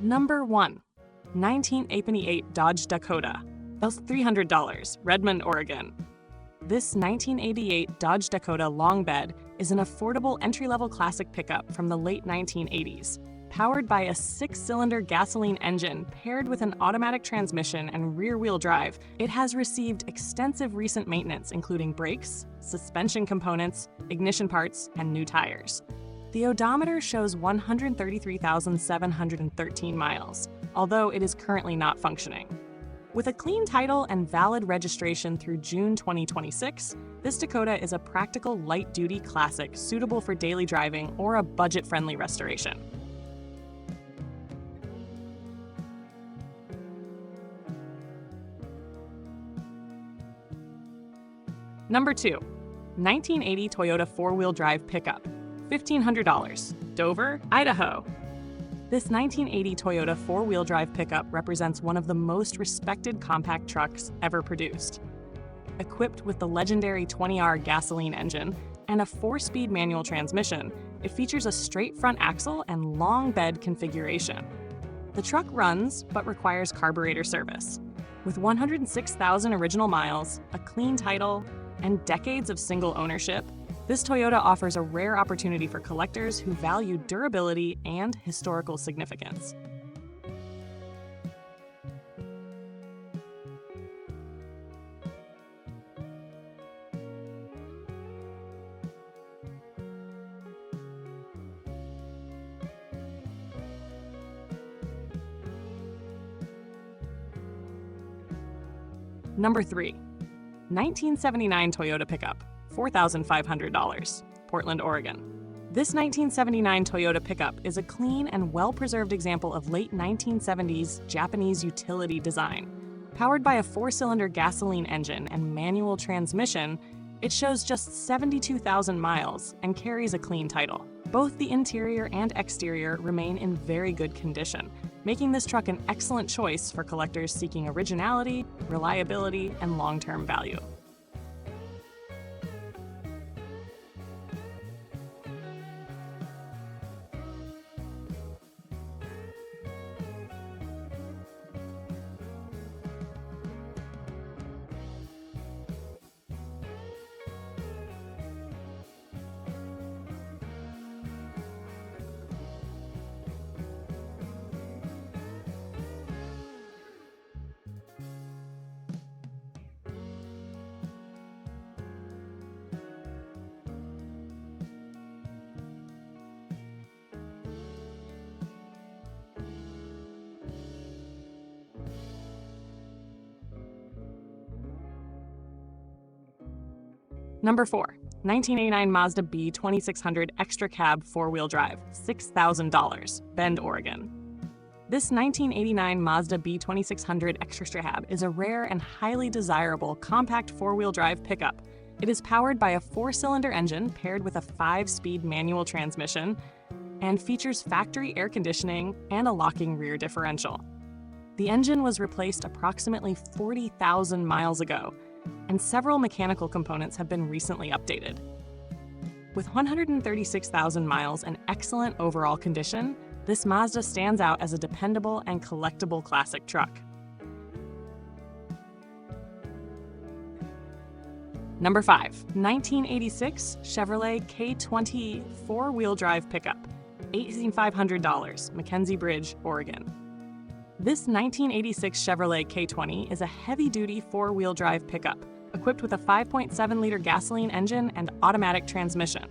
Number 1. 1988 Dodge Dakota. That's $300, Redmond, Oregon. This 1988 Dodge Dakota long bed is an affordable entry-level classic pickup from the late 1980s. Powered by a 6-cylinder gasoline engine paired with an automatic transmission and rear-wheel drive, it has received extensive recent maintenance including brakes, suspension components, ignition parts, and new tires. The odometer shows 133,713 miles, although it is currently not functioning. With a clean title and valid registration through June 2026, this Dakota is a practical light-duty classic suitable for daily driving or a budget-friendly restoration. Number 2. 1980 Toyota 4-wheel drive pickup, $1,500, Dover, Idaho. This 1980 Toyota 4-wheel drive pickup represents one of the most respected compact trucks ever produced. Equipped with the legendary 20R gasoline engine and a 4-speed manual transmission, it features a straight front axle and long bed configuration. The truck runs, but requires carburetor service. With 106,000 original miles, a clean title, and decades of single ownership, this Toyota offers a rare opportunity for collectors who value durability and historical significance. Number 3. 1979 Toyota Pickup, $4,500, Portland, Oregon. This 1979 Toyota Pickup is a clean and well-preserved example of late 1970s Japanese utility design. Powered by a 4-cylinder gasoline engine and manual transmission, it shows just 72,000 miles and carries a clean title. Both the interior and exterior remain in very good condition, making this truck an excellent choice for collectors seeking originality, reliability, and long-term value. Number 4. 1989 Mazda B2600 Extra Cab 4-wheel drive, $6,000, Bend, Oregon. This 1989 Mazda B2600 Extra Cab is a rare and highly desirable compact 4-wheel drive pickup. It is powered by a 4-cylinder engine paired with a 5-speed manual transmission and features factory air conditioning and a locking rear differential. The engine was replaced approximately 40,000 miles ago, and several mechanical components have been recently updated. With 136,000 miles and excellent overall condition, this Mazda stands out as a dependable and collectible classic truck. Number 5. 1986 Chevrolet K20 4-wheel drive pickup, $18,500, Mckenzie Bridge, Oregon. This 1986 Chevrolet K20 is a heavy-duty 4-wheel drive pickup, equipped with a 5.7-liter gasoline engine and automatic transmission.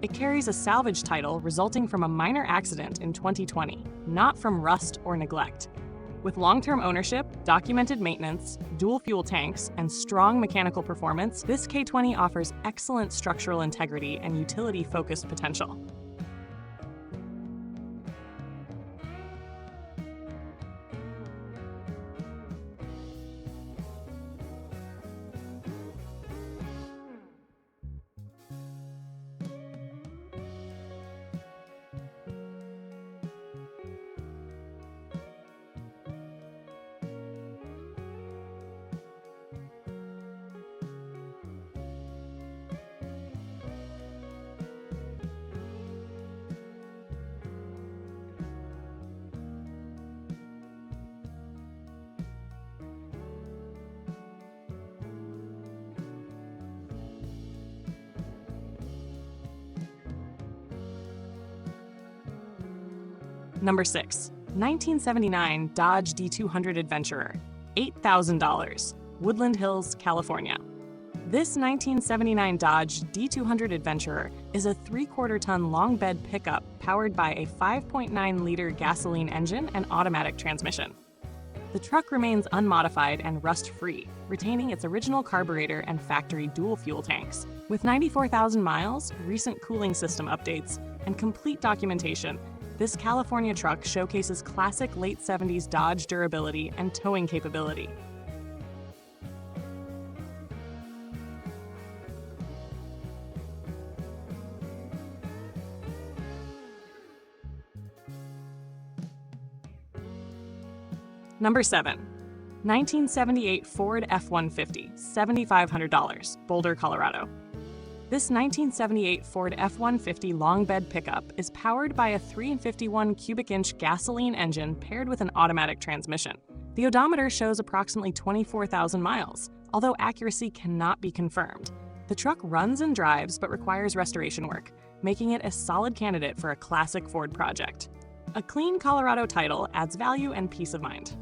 It carries a salvage title resulting from a minor accident in 2020, not from rust or neglect. With long-term ownership, documented maintenance, dual fuel tanks, and strong mechanical performance, this K20 offers excellent structural integrity and utility-focused potential. Number 6. 1979 Dodge D200 Adventurer, $8,000, Woodland Hills, California. This 1979 Dodge D200 Adventurer is a 3/4-ton long bed pickup powered by a 5.9-liter gasoline engine and automatic transmission. The truck remains unmodified and rust-free, retaining its original carburetor and factory dual-fuel tanks. With 94,000 miles, recent cooling system updates, and complete documentation, this California truck showcases classic late 70s Dodge durability and towing capability. Number 7. 1978 Ford F-150, $7,500, Boulder, Colorado. This 1978 Ford F-150 long bed pickup is powered by a 351 cubic inch gasoline engine paired with an automatic transmission. The odometer shows approximately 24,000 miles, although accuracy cannot be confirmed. The truck runs and drives but requires restoration work, making it a solid candidate for a classic Ford project. A clean Colorado title adds value and peace of mind.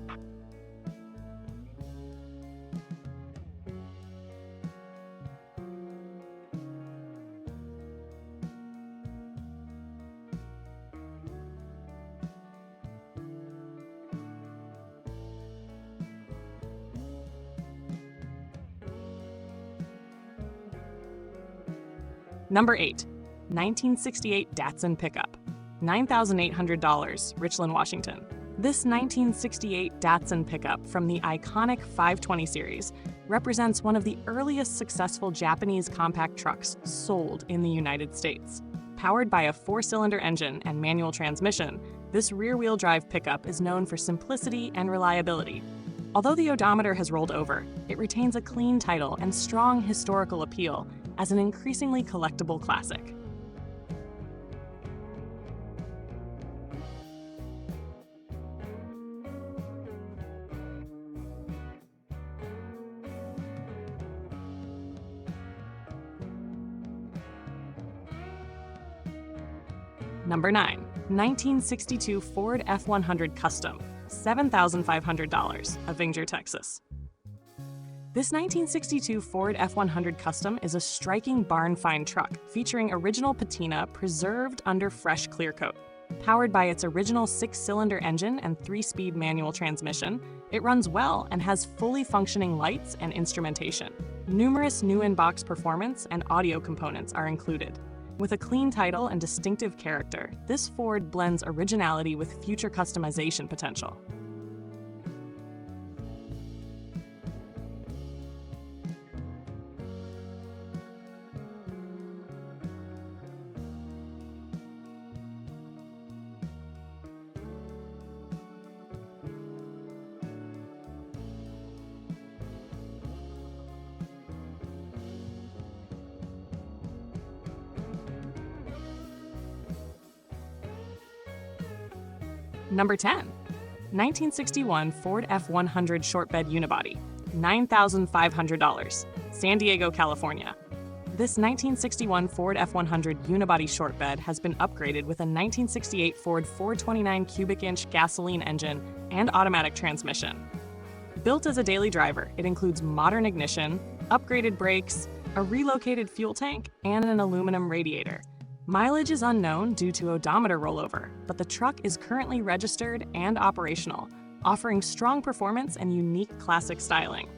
Number 8. 1968 Datsun Pickup, $9,800, Richland, Washington. This 1968 Datsun Pickup from the iconic 520 series represents one of the earliest successful Japanese compact trucks sold in the United States. Powered by a 4-cylinder engine and manual transmission, this rear-wheel drive pickup is known for simplicity and reliability. Although the odometer has rolled over, it retains a clean title and strong historical appeal as an increasingly collectible classic. Number 9. 1962 Ford F-100 Custom, $7,500, Avenger, Texas. This 1962 Ford F-100 Custom is a striking barn-find truck featuring original patina preserved under fresh clear coat. Powered by its original 6-cylinder engine and 3-speed manual transmission, it runs well and has fully functioning lights and instrumentation. Numerous new in-box performance and audio components are included. With a clean title and distinctive character, this Ford blends originality with future customization potential. Number 10. 1961 Ford F-100 Short Bed Unibody, $9,500, San Diego, California. This 1961 Ford F-100 Unibody short bed has been upgraded with a 1968 Ford 429 cubic inch gasoline engine and automatic transmission. Built as a daily driver, it includes modern ignition, upgraded brakes, a relocated fuel tank, and an aluminum radiator. Mileage is unknown due to odometer rollover, but the truck is currently registered and operational, offering strong performance and unique classic styling.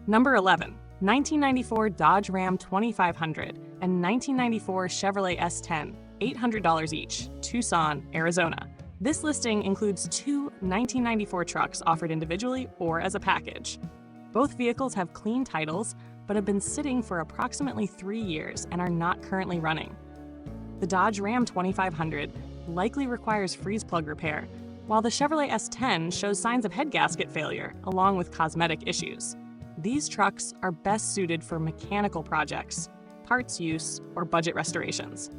Number 11. 1994 Dodge Ram 2500 and 1994 Chevrolet S10, $800 each, Tucson, Arizona. This listing includes two 1994 trucks offered individually or as a package. Both vehicles have clean titles, but have been sitting for approximately 3 years and are not currently running. The Dodge Ram 2500 likely requires freeze plug repair, while the Chevrolet S10 shows signs of head gasket failure, along with cosmetic issues. These trucks are best suited for mechanical projects, parts use, or budget restorations.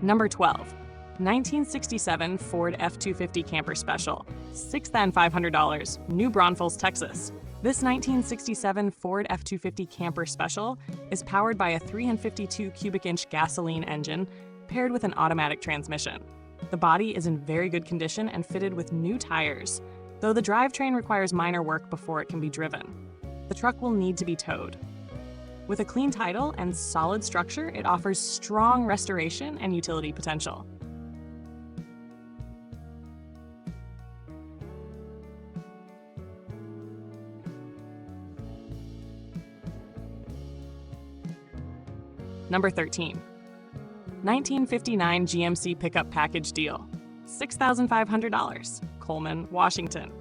Number 12. 1967 Ford F-250 Camper Special, $6,500, New Braunfels, Texas. This 1967 Ford F-250 Camper Special is powered by a 352 cubic inch gasoline engine paired with an automatic transmission. The body is in very good condition and fitted with new tires, though the drivetrain requires minor work before it can be driven. The truck will need to be towed. With a clean title and solid structure, it offers strong restoration and utility potential. Number 13. 1959 GMC Pickup Package Deal, $6,500, Coleman, Washington.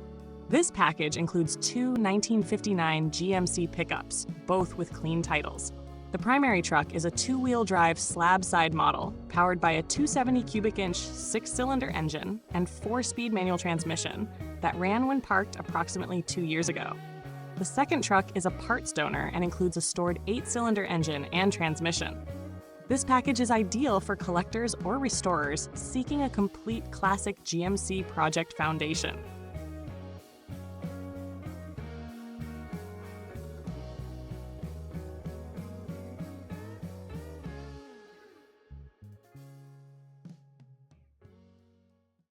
This package includes two 1959 GMC pickups, both with clean titles. The primary truck is a two-wheel drive slab-side model powered by a 270 cubic inch six-cylinder engine and four-speed manual transmission that ran when parked approximately 2 years ago. The second truck is a parts donor and includes a stored 8-cylinder engine and transmission. This package is ideal for collectors or restorers seeking a complete classic GMC project foundation.